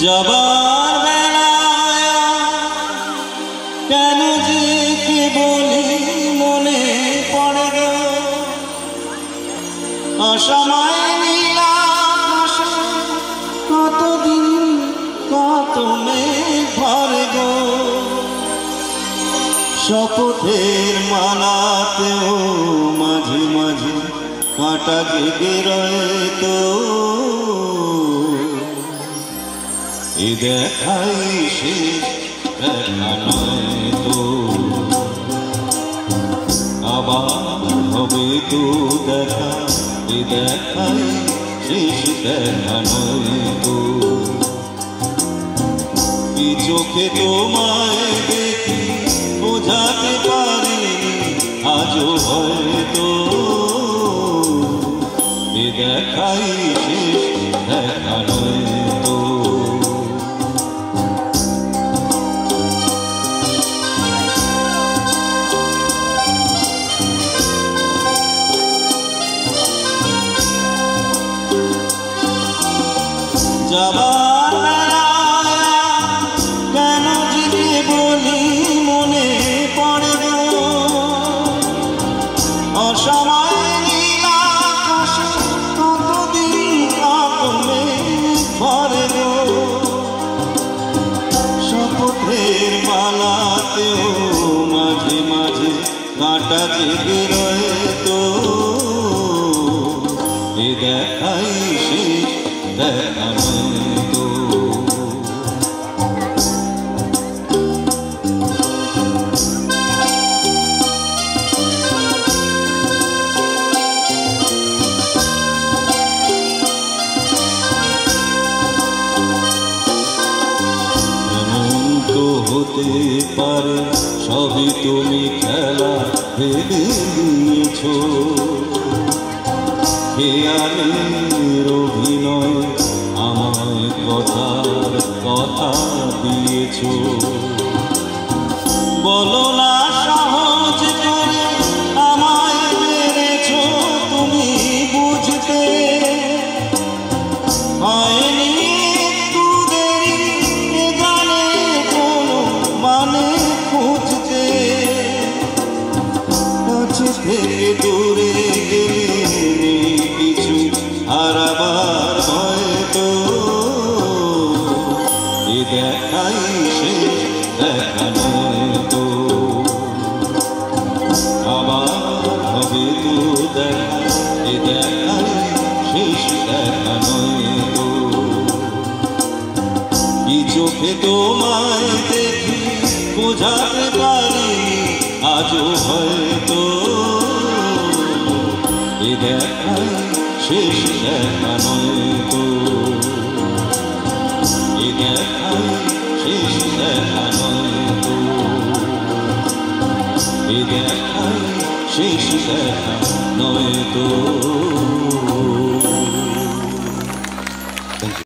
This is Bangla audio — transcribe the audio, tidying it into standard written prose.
যাবার বেলায় কেন যে কি বলি মনে পড়ে গো অসময় নীলা কতদিন কত মেঘ ভরে গো শপথের মালাতেও মাঝে মাঝে কাঁটা জেগে রয়ে তো এ দেখাই শেষ দেখা নয় তো আবার হবে তো দেখা এ দেখাই শেষ দেখা নয় তো কি চোখে তোমায় দেখি বোঝাতে পারিনি আজও হয়তো এ দেখাই শেষ দেখা নয় তো যাবার কেন যে বলি মনে পড়ে গো অসময় নীলা কতদিন কমে ভরে গো শপথের মালাতেও মাঝে মাঝে কাঁটা জেগে রয়ে তো এ দেখাই শেষ দেখা নয় তো এমন তো হতে পারে সবই তুমি খেলা ভেবে নিয়েছো খেয়ালের অভিনয় আমায় কথার কথা দিয়েছ বলো না সহজ করে আমায় মেরেছ তুমি বুঝতে হয়নি একটু দেরি এ গানে কোনো মানে খুঁজতে কাছে থেকে দূরে গেলে কিছু হারাবার হয়তো এ দেখাই শেষ দেখা নয় তো আবার হবে তো দেখা এ দেখাই শেষ দেখা নয় তো কি চোখে তোমায় দেখি বোঝাতে পারি আজও হয়তো এ দেখাই শেষ দেখা নয় তো এ দেখাই শেষ দেখা নয় তো এ দেখাই শেষ দেখা নয় তো